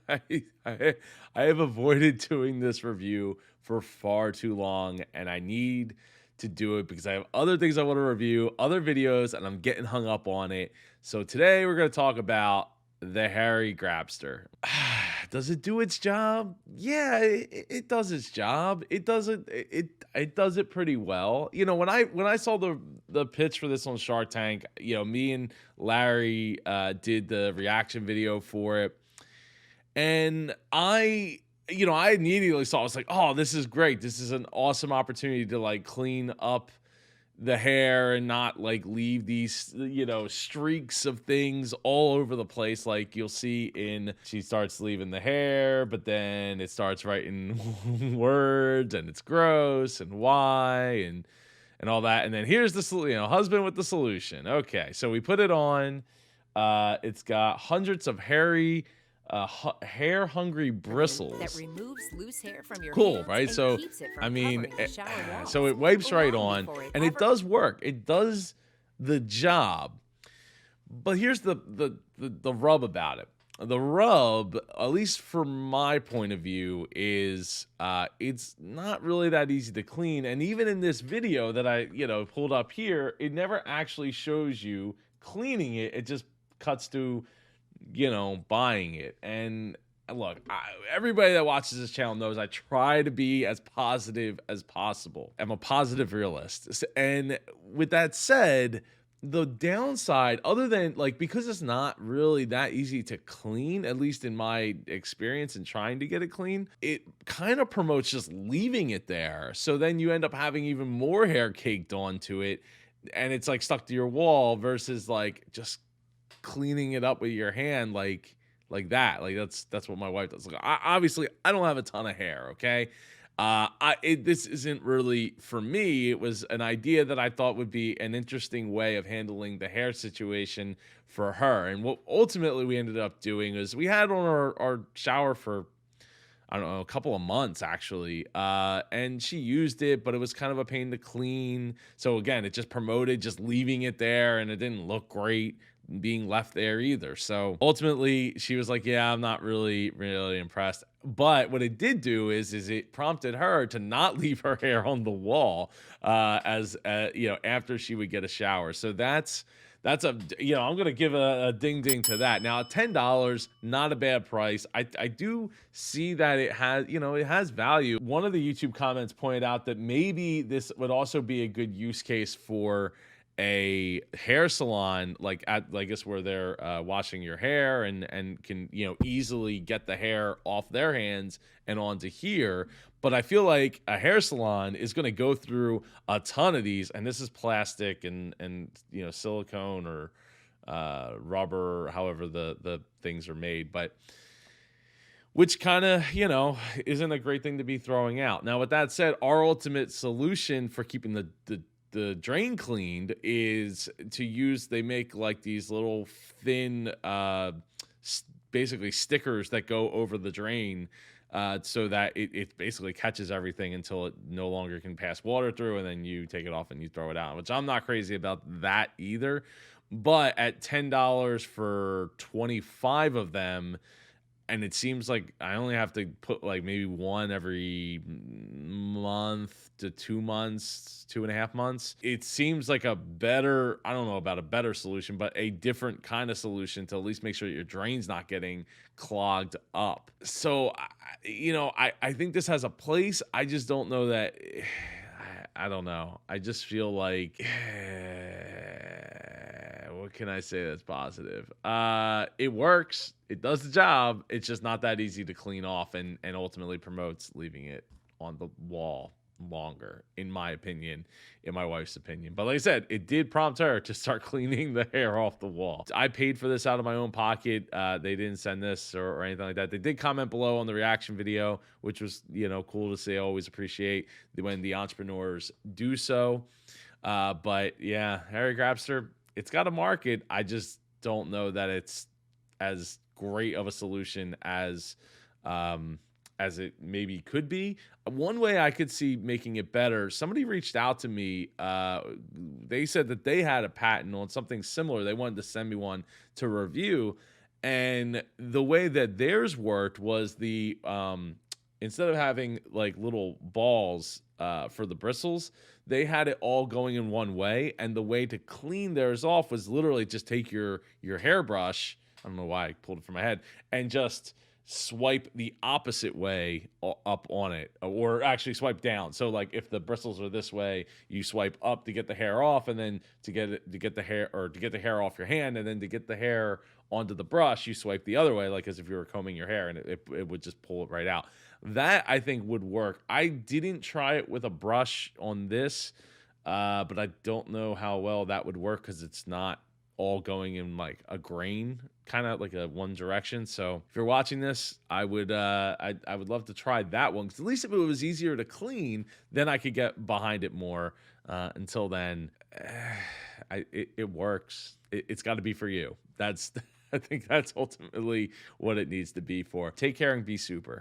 I, I I have avoided doing this review for far too long, and I need to do it because I have other things I want to review, other videos, and I'm getting hung up on it. So today we're going to talk about the Hairy Grabster. Does it do its job? Yeah, it does its job. It does it pretty well. You know, when I saw the pitch for this on Shark Tank, you know, me and Larry did the reaction video for it, and I immediately saw, I was like, oh, this is great. This is an awesome opportunity to like clean up the hair and not like leave these, streaks of things all over the place. Like you'll see she starts leaving the hair, but then it starts writing words and it's gross and why and all that. And then here's husband with the solution. Okay. So we put it on. It's got hundreds of hair hungry That bristles. removes loose hair from your Cool, hands right? and So, keeps it I from mean, covering the shower so walls it wipes right long on, before it and it ever. does work. It does the job. But here's the rub about it. The rub, at least from my point of view, is it's not really that easy to clean. And even in this video that I, pulled up here, it never actually shows you cleaning it. It just cuts to, buying it. And look, everybody that watches this channel knows I try to be as positive as possible. I'm a positive realist. And with that said, the downside, other than like, because it's not really that easy to clean, at least in my experience in trying to get it clean, it kind of promotes just leaving it there. So then you end up having even more hair caked onto it, and it's like stuck to your wall versus like just cleaning it up with your hand, like that. Like that's what my wife does. Like, obviously I don't have a ton of hair, okay? This isn't really for me. It was an idea that I thought would be an interesting way of handling the hair situation for her. And what ultimately we ended up doing is we had on our shower for, I don't know, a couple of months actually. And she used it, but it was kind of a pain to clean. So again, it just promoted just leaving it there, and it didn't look great being left there either. So ultimately she was like, yeah, I'm not really impressed. But what it did do is it prompted her to not leave her hair on the wall as after she would get a shower. So that's I'm gonna give a ding ding to that. Now $10, not a bad price. I do see that it has value. One of the YouTube comments pointed out that maybe this would also be a good use case for a hair salon, like at, I guess, where they're washing your hair and can easily get the hair off their hands and onto here. But I feel like a hair salon is going to go through a ton of these, and this is plastic and silicone or rubber, however the things are made, but which kind of isn't a great thing to be throwing out. Now with that said, our ultimate solution for keeping the drain cleaned is to use, they make like these little thin basically stickers that go over the drain, so that it basically catches everything until it no longer can pass water through, and then you take it off and you throw it out, which I'm not crazy about that either. But at $10 for 25 of them, and it seems like I only have to put like maybe one every month to 2 months, 2.5 months. It seems like a better, I don't know about a better solution, but a different kind of solution to at least make sure that your drain's not getting clogged up. So, I think this has a place. I just don't know that. I don't know. I just feel like what can I say that's positive? It works. It does the job. It's just not that easy to clean off, and ultimately promotes leaving it on the wall longer, in my opinion, in my wife's opinion. But like I said, it did prompt her to start cleaning the hair off the wall. I paid for this out of my own pocket. They didn't send this or anything like that. They did comment below on the reaction video, which was, cool to see. I always appreciate when the entrepreneurs do so. But yeah, Hairy Grabster, it's got a market. I just don't know that it's as great of a solution as it maybe could be. One way I could see making it better, somebody reached out to me. They said that they had a patent on something similar. They wanted to send me one to review. And the way that theirs worked was instead of having like little balls for the bristles, they had it all going in one way. And the way to clean theirs off was literally just take your hairbrush. I don't know why I pulled it from my head, and just swipe the opposite way up on it, or actually swipe down. So like if the bristles are this way, you swipe up to get the hair off, and then to get the hair off your hand, and then to get the hair onto the brush, you swipe the other way, like as if you were combing your hair, and it would just pull it right out. That I think would work. I didn't try it with a brush on this, but I don't know how well that would work because it's not all going in like a grain, kind of like a one direction. So if you're watching this, I would love to try that one, because at least if it was easier to clean, then I could get behind it more. Until then, it works. It's got to be for you. I think that's ultimately what it needs to be for. Take care and be super.